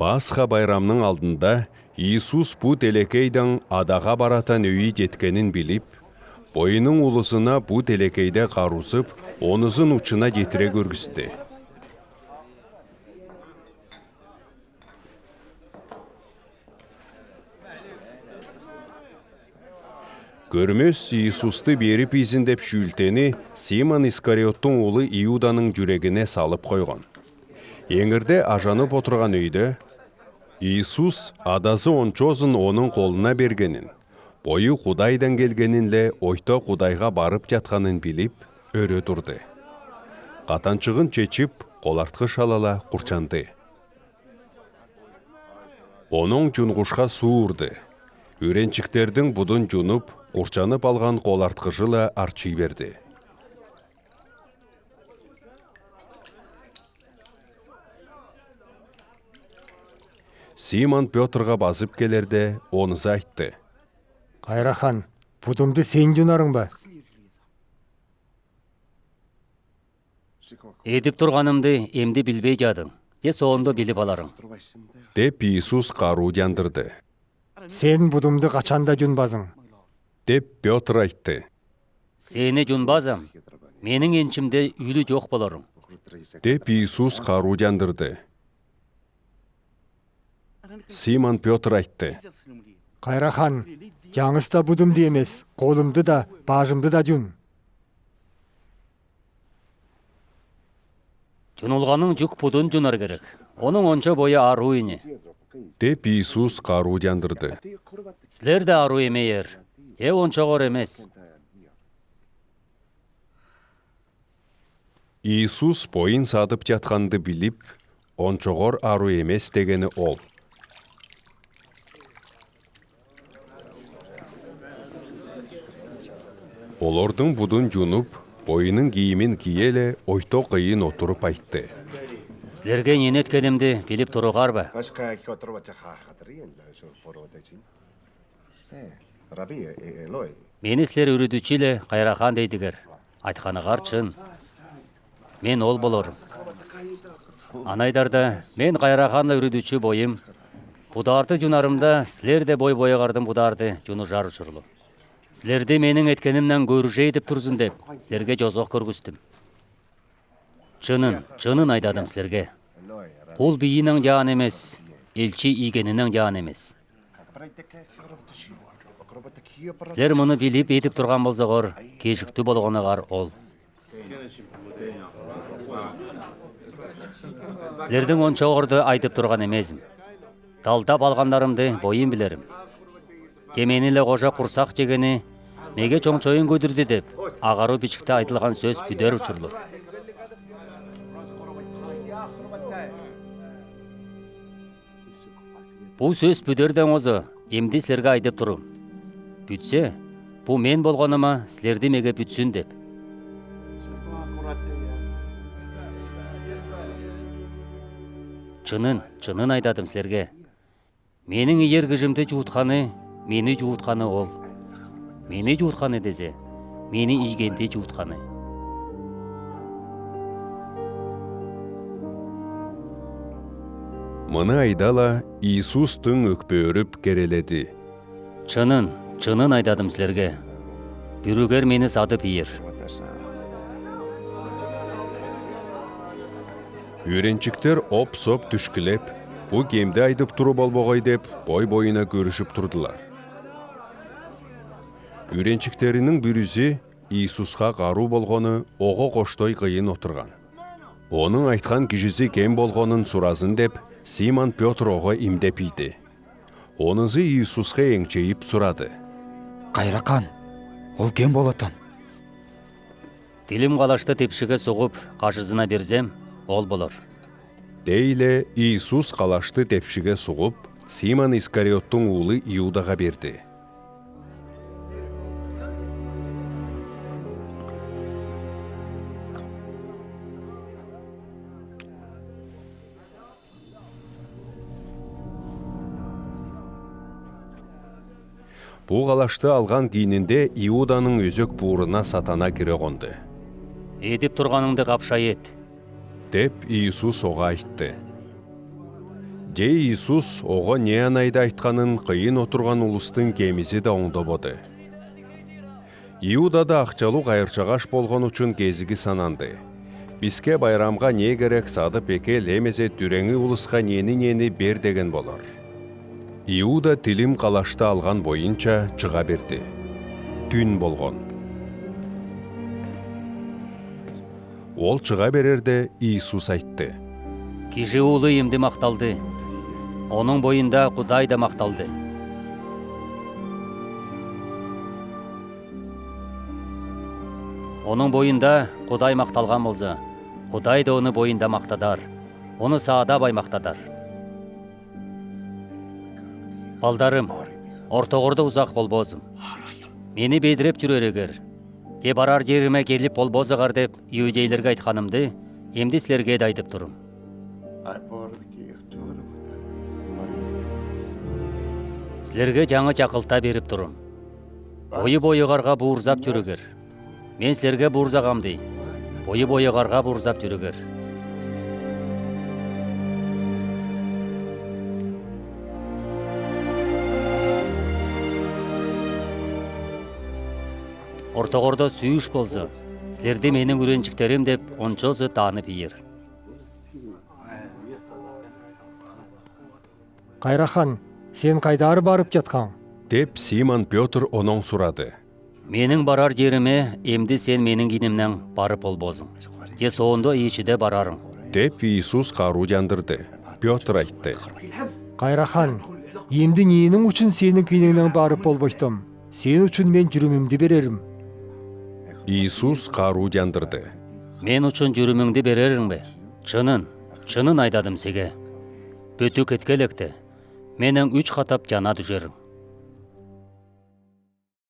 Пасха байрамның алдында Иисус бу телекейдің адаға баратан өйі жеткенін біліп, бойының улысына бу телекейде қарусып, онызын ұчына жетіре көргісті. Көрмес Иисусты беріп изіндеп шүлтені Симон Искариоттың улы Иуданың жүрегіне салып қойған. Еңірде ажанып отырған өйді, Иисус адасы ончозын оның қолына бергенін, бойы Құдайдан келгенінле ойта Құдайға барып жатқанын біліп, өрі тұрды. Қатанчығын чечіп, қолартқы шалала құрчанды. Оның жүнғышқа су ұрды. Үйренчіктердің бұдын жүніп, құрчанып алған қолартқыжыла арчи берді. Симон Петрға басып келерде, онызы айтты. Қайрахан, бұдымды сен жүнарың ба? Едіп тұрғанымды емді білбей жадым. Соңында біліп аларың. Деп Иисус қару жандырды. Сен бұдымды қачанда жүнбазың? Деп Петр айтты. Сені жүнбазам, менің еншімде үйлі жоқ боларың. Деп Иисус қару жандырды. Симон Петр айтты. Қайрахан, жаңыста бұдымды емес, қолымды да, бажымды да жүн. Жүнылғаның жүк бұдын жүнар керек. Оның онша бойы ару ені. Деп Иисус қару жандырды. Сілер де ару емейер. Онша ғор емес. Иисус бойын садып жатқанды біліп, ончоғор ару емес дегені ол. Олардың бұдын жүніп, бойының киімін киеле ойто қиын отырып айтты. Сілерге нен еткенімді біліп тұруғар ба? Мені сілер үрідучілі Қайрахан дейдігер. Айтқанығар чын. Мен ол болырым. Анайдарда мен Қайраханла үрідучі бойым. Бұдарды жүнарымда сілер де бой-бойығардың бұдарды жүні жар ұшырлы. Сілерді менің еткенімнен көріже етіп тұрзын деп, сілерге жозоқ көргістім. Чынын айдадым сілерге. Құл бейінің жан емес, елчі игенінің жан емес. Сілер мұны біліп етіп тұрған болзағыр, кешікті болғанығар ол. Сілердің онша оғырды айтып тұрған емезім. Талтап алғандарымды бойын білерім. Кеменілі қожа құрсақ жегені, меге чоңчойын көдірді деп, ағару бичікті айтылған сөз бүдер ұшырлы. Бұл сөз бүдерден өзі, емді сілерге айдып тұрым. Бүтсе, бұл мен болғаныма сілерді меге бүтсін деп. Чынын айдадым сілерге. Менің ергіжімді жуытқаны, мені жуытқаны ол. Мені жуытқаны дезе, мені игенде жуытқаны. Мұны айдала Иисустың өкпе өріп кереледі. Чынын айдадым сілерге. Бүрігер мені садып иер. Үйренчіктер оп-соп түшкілеп, бұ кемді айдып тұрып албоғай деп, бой-бойына көрішіп тұрдылар. Үйренчіктерінің бүрізі Иисусқа қару болғаны оғы қоштой қиын отырған. Оның айтқан кішісі кем болғанын сұразын деп, Симон Петр оғы имдеп ейді. Онызы Иисусқа еңчейіп сұрады. Қайрақан, ол кем болатын? Тілім қалашты тепшіге соғып, қашызына берзем, ол болыр. Дейле Иисус қалашты тепшіге соғып, Симон Искариоттың улы Иудаға берді. Бұл қалашты алған кейінінде Иуданың өзек буырына сатана кіре қонды. Едіп тұрғаныңды қапшай ет. Деп Иисус оға айтты. Же Иисус ого не анайды айтканын кыйын отурган улустун кемиси да оңдободу. Иудада акчалуу кайырчагаш болгон үчүн кезиги сананды. Бизге байрамга не керек садып эке лемезе дүреңи улуска нени бер деген болор. Иуда тилим калашты алган боюнча чыга берди. Түн болгон. Ол чыга берерде Иисус айтты. Киши уулу эмди макталды. Onun boyunda Кудай да макталды. Onun boyunda Кудай макталган болсо, Кудай да оны боюнда мактадар. Оны саадабай мактадар. Балдарым, ортогордо узак болбосун. Мени бедиреп жүрөр эгер. Же барар жериме келип болбосугар деп иудейлерге айтканымды эмди силерге да айтып турум. Силерге жаңы чакылта берип турум. Бою-боюгарга буурзап жүрөгөр. Мен силерге буурзагамды. Бою-боюгарга буурзап жүрөгөр. Ортогордо сүйүш болсо, силерди менин үрөнчүктөрүм деп ончосу таанып ийер. Кайрахан, сен кайдары барып жаткаң? Деп Симон Петр онон сурады. Менин барар жериме эмди сен менин кинимнен барып болбосуң. Же соондо ичиде барарың. Деп Иисус каруу жандырды. Петр айтты. Кайрахан, эмди ненің үчүн сенин кийиниңнен барып болбойтум? Сен үчүн мен жүрүмүмдү берерим. Иисус каруу жандырды. Мен үчүн жүрүмүңдү берериңби? Чынын айдадым сиге. Бүтү кеткелекте менен 3 катап жана түшөрүң.